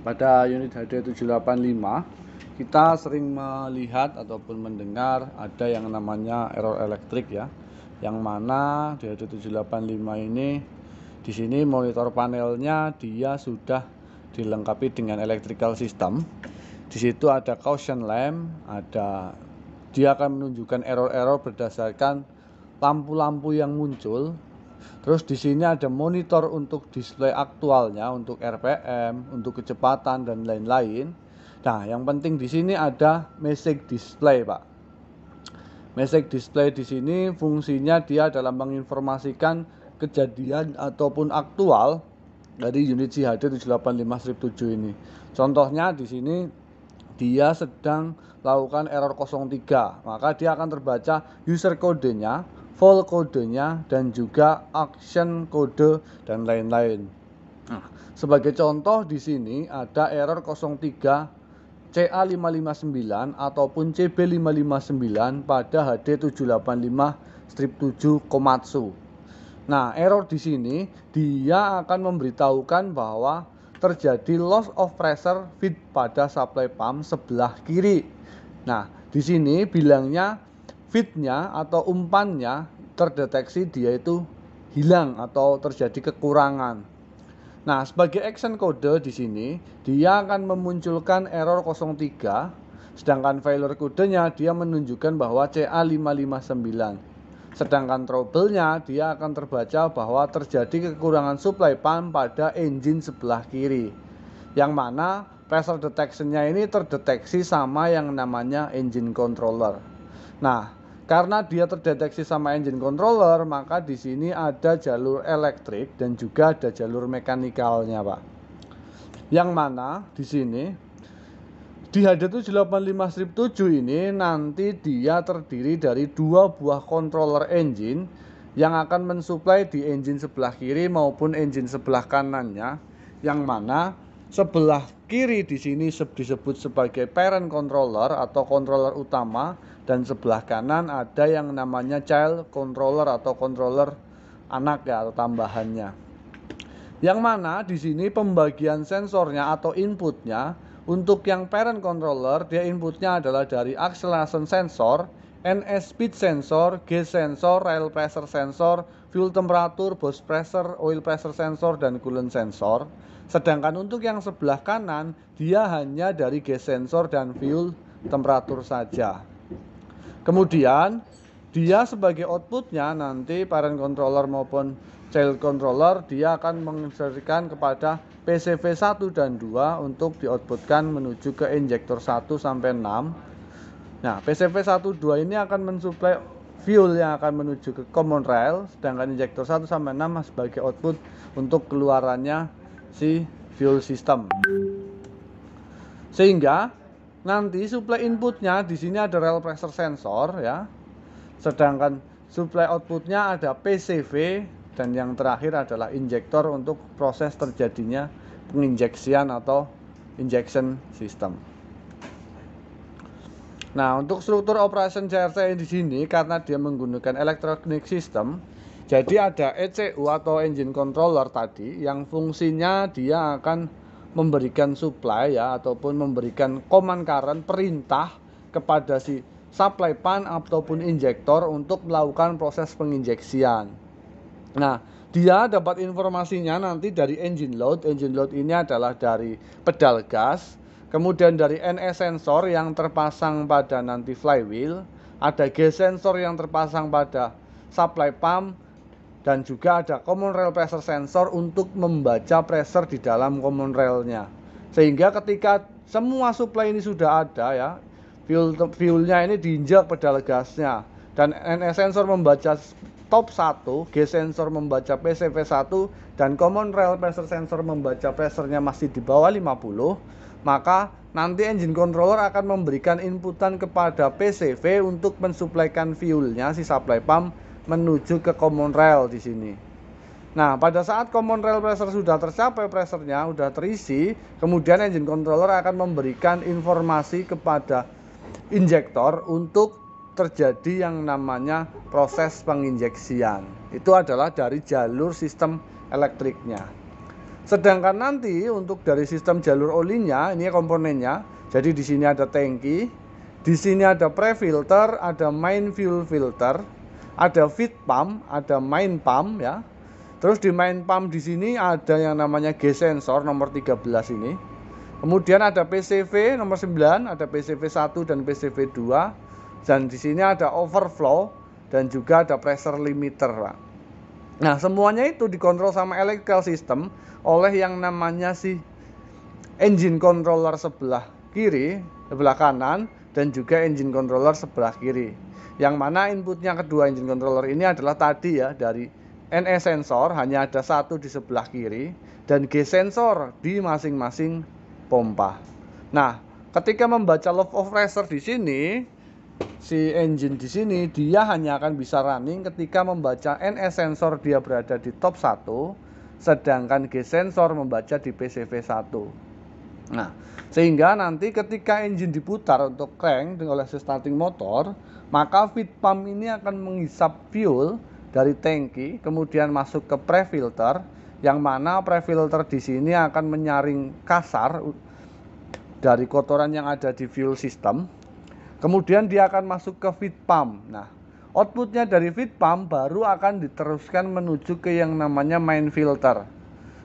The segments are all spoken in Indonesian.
Pada unit HD785 kita sering melihat ataupun mendengar ada yang namanya error elektrik ya, yang mana di HD785 ini di sini monitor panelnya dia sudah dilengkapi dengan electrical system. Di situ ada caution lamp, dia akan menunjukkan error-error berdasarkan lampu-lampu yang muncul. Terus di sini ada monitor untuk display aktualnya, untuk RPM, untuk kecepatan dan lain-lain. Nah, yang penting di sini ada message display, Pak. Message display di sini fungsinya dia dalam menginformasikan kejadian ataupun aktual dari unit CHD 785-7 ini. Contohnya di sini dia sedang lakukan error 03, maka dia akan terbaca user kodenya, full kodenya, dan juga action kode dan lain-lain. Nah, sebagai contoh di sini ada error 03 CA559 ataupun CB559 pada HD785-7 Komatsu. Nah, error di sini dia akan memberitahukan bahwa terjadi loss of pressure feed pada supply pump sebelah kiri. Nah, di sini bilangnya feednya atau umpannya terdeteksi dia itu hilang atau terjadi kekurangan. Nah, sebagai action code di sini dia akan memunculkan error 03, sedangkan failure kodenya dia menunjukkan bahwa CA559. Sedangkan trouble-nya dia akan terbaca bahwa terjadi kekurangan supply pump pada engine sebelah kiri, yang mana pressure detection-nya ini terdeteksi sama yang namanya engine controller. Nah, karena dia terdeteksi sama engine controller, maka di sini ada jalur elektrik dan juga ada jalur mekanikalnya, Pak. Yang mana di sini di HD785-7 ini nanti dia terdiri dari dua buah controller engine yang akan mensuplai di engine sebelah kiri maupun engine sebelah kanannya, yang mana sebelah kiri di sini disebut sebagai parent controller atau controller utama, dan sebelah kanan ada yang namanya child controller atau controller anak ya, atau tambahannya. Yang mana di sini pembagian sensornya atau inputnya, untuk yang parent controller dia inputnya adalah dari acceleration sensor, NS speed sensor, gas sensor, rail pressure sensor, fuel temperature, boost pressure, oil pressure sensor, dan coolant sensor. Sedangkan untuk yang sebelah kanan dia hanya dari gas sensor dan fuel temperature saja. Kemudian dia sebagai outputnya nanti parent controller maupun child controller dia akan menginstruksikan kepada PCV 1 dan 2 untuk dioutputkan menuju ke injektor 1 sampai 6. Nah, PCV 1 2 ini akan mensuplai fuel yang akan menuju ke common rail, sedangkan injektor 1 sampai 6 sebagai output untuk keluarannya si fuel system. Sehingga nanti supply inputnya di sini ada rail pressure sensor ya. Sedangkan supply outputnya ada PCV, dan yang terakhir adalah injektor untuk proses terjadinya penginjeksian atau injection system. Nah, untuk struktur operation CRC di sini karena dia menggunakan electronic system, jadi ada ECU atau engine controller tadi yang fungsinya dia akan memberikan supply ya, ataupun memberikan command current, perintah kepada si supply pump ataupun injektor untuk melakukan proses penginjeksian. Nah, dia dapat informasinya nanti dari engine load. Engine load ini adalah dari pedal gas, kemudian dari NS sensor yang terpasang pada nanti flywheel, ada gas sensor yang terpasang pada supply pump, dan juga ada common rail pressure sensor untuk membaca pressure di dalam common railnya. Sehingga ketika semua supply ini sudah ada ya, fuelnya ini diinjak pedal gasnya, dan NS sensor membaca top 1, gas sensor membaca PCV 1, dan common rail pressure sensor membaca pressurnya masih di bawah 50, maka nanti engine controller akan memberikan inputan kepada PCV untuk mensuplaikan fuelnya si supply pump menuju ke common rail di sini. Nah, pada saat common rail pressure sudah tercapai, pressurnya sudah terisi, kemudian engine controller akan memberikan informasi kepada injektor untuk terjadi yang namanya proses penginjeksian. Itu adalah dari jalur sistem elektriknya. Sedangkan nanti untuk dari sistem jalur olinya, ini komponennya. Jadi di sini ada tangki, di sini ada pre-filter, ada main fuel filter, ada feed pump, ada main pump ya. Terus di main pump di sini ada yang namanya gas sensor nomor 13 ini. Kemudian ada PCV nomor 9, ada PCV 1 dan PCV 2. Dan di sini ada overflow dan juga ada pressure limiter, Pak. Nah, semuanya itu dikontrol sama electrical system oleh yang namanya si engine controller sebelah kiri, sebelah kanan, dan juga engine controller sebelah kiri. Yang mana inputnya kedua engine controller ini adalah tadi ya, dari NS sensor hanya ada satu di sebelah kiri dan G sensor di masing-masing pompa. Nah, ketika membaca love of pressure di sini, si engine di sini dia hanya akan bisa running ketika membaca NS sensor dia berada di top 1, sedangkan G sensor membaca di PCV 1. Nah, sehingga nanti ketika engine diputar untuk crank oleh si starting motor, maka feed pump ini akan menghisap fuel dari tangki, kemudian masuk ke pre-filter, yang mana pre-filter di sini akan menyaring kasar dari kotoran yang ada di fuel system. Kemudian dia akan masuk ke feed pump. Nah, outputnya dari feed pump baru akan diteruskan menuju ke yang namanya main filter.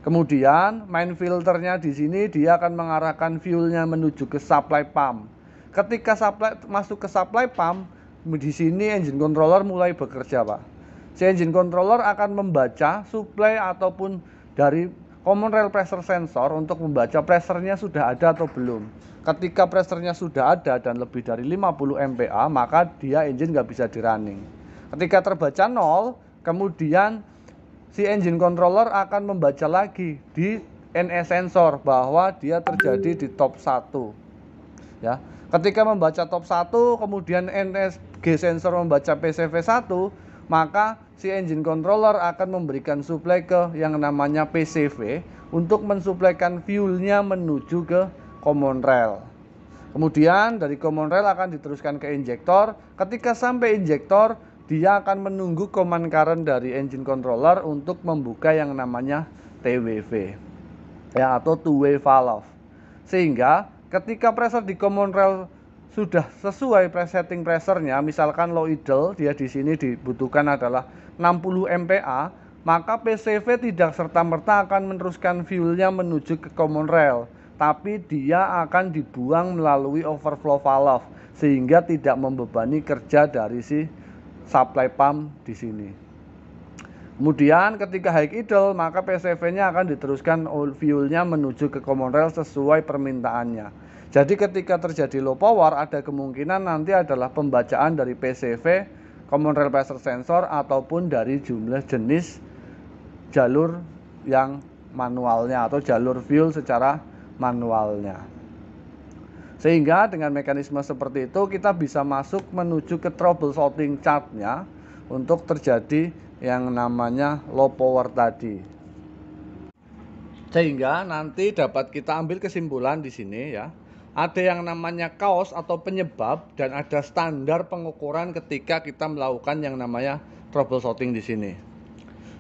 Kemudian main filternya di sini dia akan mengarahkan fuelnya menuju ke supply pump. Ketika masuk ke supply pump, di sini engine controller mulai bekerja, Pak. Si engine controller akan membaca supply ataupun dari common rail pressure sensor untuk membaca pressure-nya sudah ada atau belum. Ketika pressure-nya sudah ada dan lebih dari 50 MPa, maka dia engine nggak bisa di running. Ketika terbaca 0, kemudian si engine controller akan membaca lagi di NS sensor bahwa dia terjadi di top 1. Ya. Ketika membaca top 1, kemudian NSG sensor membaca PCV 1, maka si engine controller akan memberikan supply ke yang namanya PCV untuk mensuplaikan fuelnya menuju ke common rail. Kemudian dari common rail akan diteruskan ke injektor. Ketika sampai injektor, dia akan menunggu command current dari engine controller untuk membuka yang namanya TWV ya, atau two way valve. Sehingga ketika pressure di common rail sudah sesuai presetting pressure-nya, misalkan low idle, dia di sini dibutuhkan adalah 60 MPa, maka PCV tidak serta-merta akan meneruskan fuelnya menuju ke common rail, tapi dia akan dibuang melalui overflow valve sehingga tidak membebani kerja dari si supply pump di sini. Kemudian ketika high idle, maka PCV-nya akan diteruskan fuelnya menuju ke common rail sesuai permintaannya. Jadi ketika terjadi low power, ada kemungkinan nanti adalah pembacaan dari PCV, common rail pressure sensor, ataupun dari jumlah jenis jalur yang manualnya atau jalur fuel secara manualnya. Sehingga dengan mekanisme seperti itu kita bisa masuk menuju ke troubleshooting chart-nya untuk terjadi yang namanya low power tadi. Sehingga nanti dapat kita ambil kesimpulan di sini ya. Ada yang namanya cause atau penyebab dan ada standar pengukuran ketika kita melakukan yang namanya troubleshooting di sini.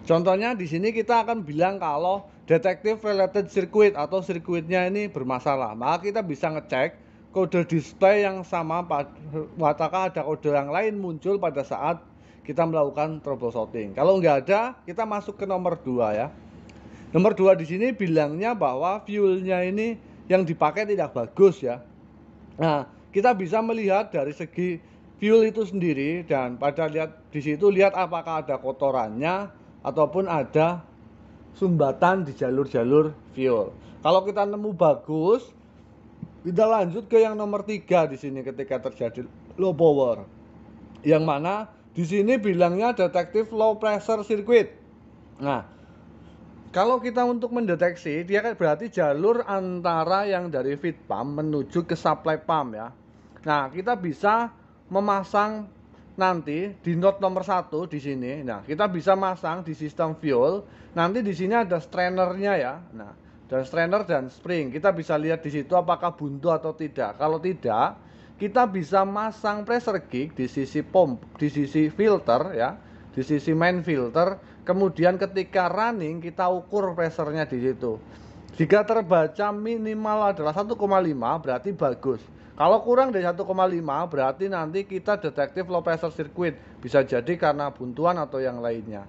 Contohnya di sini kita akan bilang kalau detective related circuit atau sirkuitnya ini bermasalah, maka kita bisa ngecek kode display yang sama, apakah ada kode yang lain muncul pada saat kita melakukan troubleshooting. Kalau nggak ada, kita masuk ke nomor 2 ya. Nomor 2 di sini bilangnya bahwa fuelnya ini yang dipakai tidak bagus ya. Nah, kita bisa melihat dari segi fuel itu sendiri dan pada lihat di situ lihat apakah ada kotorannya ataupun ada sumbatan di jalur-jalur fuel. Kalau kita nemu bagus, kita lanjut ke yang nomor 3 di sini ketika terjadi low power. Yang mana di sini bilangnya detective low pressure circuit. Nah, kalau kita untuk mendeteksi, dia kan berarti jalur antara yang dari feed pump menuju ke supply pump ya. Nah, kita bisa memasang nanti di node nomor 1 di sini. Nah, kita bisa masang di sistem fuel. Nanti di sini ada strainernya ya. Nah, dan strainer dan spring. Kita bisa lihat di situ apakah buntu atau tidak. Kalau tidak, kita bisa masang pressure gauge di sisi filter ya. di sisi main filter, kemudian ketika running kita ukur pressure-nya di situ. Jika terbaca minimal adalah 1,5 berarti bagus. Kalau kurang dari 1,5 berarti nanti kita detektif low pressure circuit. Bisa jadi karena buntuan atau yang lainnya.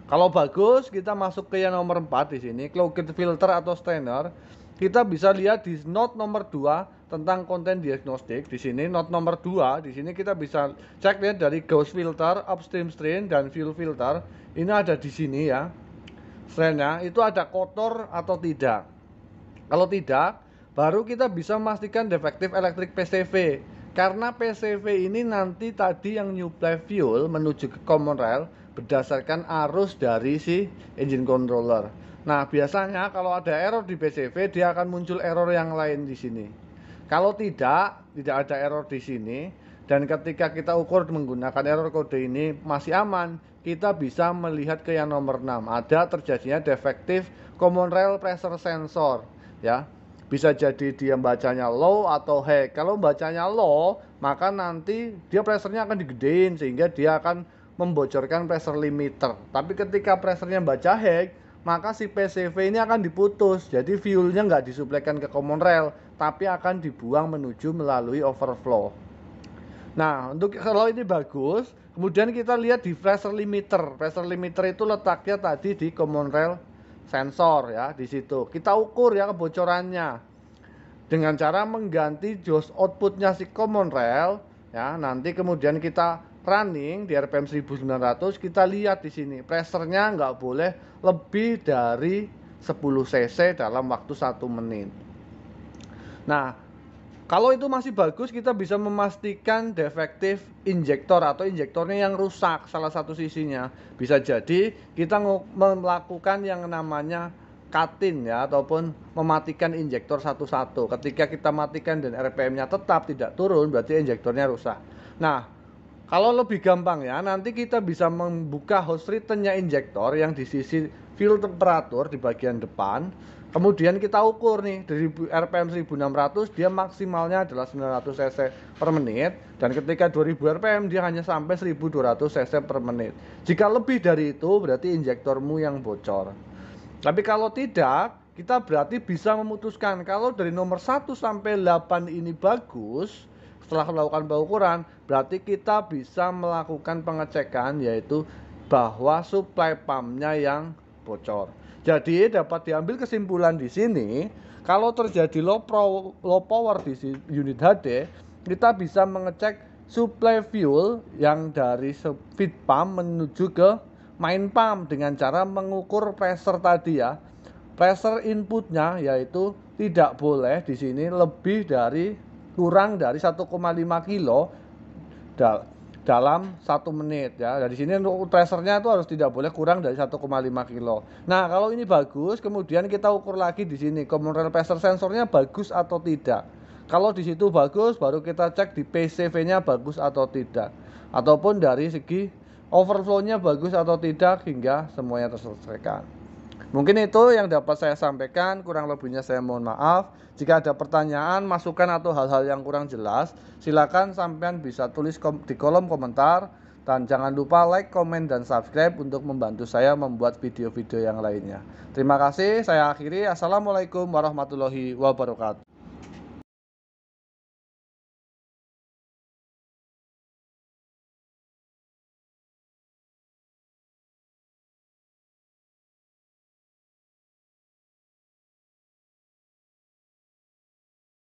Kalau bagus, kita masuk ke yang nomor 4 di sini, clogged filter atau strainer. Kita bisa lihat di note nomor 2 tentang konten diagnostik. Di sini note nomor 2, di sini kita bisa cek lihat dari gauge filter, upstream strain dan fuel filter. Ini ada di sini ya. Strainnya itu ada kotor atau tidak. Kalau tidak, baru kita bisa memastikan defektif elektrik PCV. Karena PCV ini nanti tadi yang nyuplai fuel menuju ke common rail berdasarkan arus dari si engine controller. Nah, biasanya kalau ada error di PCV, dia akan muncul error yang lain di sini. Kalau tidak ada error di sini, dan ketika kita ukur menggunakan error kode ini masih aman, kita bisa melihat ke yang nomor 6. Ada terjadinya defektif common rail pressure sensor, ya. Bisa jadi dia bacanya low atau high. Kalau bacanya low, maka nanti dia pressure-nya akan digedein sehingga dia akan membocorkan pressure limiter. Tapi ketika pressure-nya baca high, maka si PCV ini akan diputus. Jadi fuel-nya nggak disuplaikan ke common rail, tapi akan dibuang menuju melalui overflow. Nah, untuk kalau ini bagus, kemudian kita lihat di pressure limiter. Pressure limiter itu letaknya tadi di common rail sensor ya, di situ. Kita ukur ya kebocorannya dengan cara mengganti JOS outputnya si common rail ya. Nanti kemudian kita running di RPM 1900, kita lihat di sini pressure-nya nggak boleh lebih dari 10 cc dalam waktu 1 menit. Nah, kalau itu masih bagus, kita bisa memastikan defektif injektor atau injektornya yang rusak salah satu sisinya. Bisa jadi kita melakukan yang namanya cut-in ya, ataupun mematikan injektor satu-satu. Ketika kita matikan dan RPM-nya tetap tidak turun, berarti injektornya rusak. Nah, kalau lebih gampang ya, nanti kita bisa membuka host return-nya injektor yang di sisi fuel temperatur di bagian depan. Kemudian kita ukur nih dari RPM 1600 dia maksimalnya adalah 900 cc per menit, dan ketika 2000 RPM dia hanya sampai 1200 cc per menit. Jika lebih dari itu berarti injektormu yang bocor. Tapi kalau tidak, kita berarti bisa memutuskan kalau dari nomor 1 sampai 8 ini bagus. Setelah melakukan pengukuran, berarti kita bisa melakukan pengecekan, yaitu bahwa supply pumpnya yang bocor. Jadi dapat diambil kesimpulan di sini, kalau terjadi low power di unit HD, kita bisa mengecek supply fuel yang dari feed pump menuju ke main pump dengan cara mengukur pressure tadi ya. Pressure inputnya yaitu tidak boleh di sini lebih dari kurang dari 1,5 kilo dalam 1 menit ya. Dari sini untuk pressure-nya itu harus tidak boleh kurang dari 1,5 kilo. Nah, kalau ini bagus, kemudian kita ukur lagi di sini common rail pressure sensornya bagus atau tidak. Kalau di situ bagus, baru kita cek di PCV-nya bagus atau tidak. Ataupun dari segi overflow-nya bagus atau tidak hingga semuanya terselesaikan. Mungkin itu yang dapat saya sampaikan, kurang lebihnya saya mohon maaf. Jika ada pertanyaan, masukan atau hal-hal yang kurang jelas, silakan sampean bisa tulis di kolom komentar. Dan jangan lupa like, komen, dan subscribe untuk membantu saya membuat video-video yang lainnya. Terima kasih, saya akhiri. Assalamualaikum warahmatullahi wabarakatuh.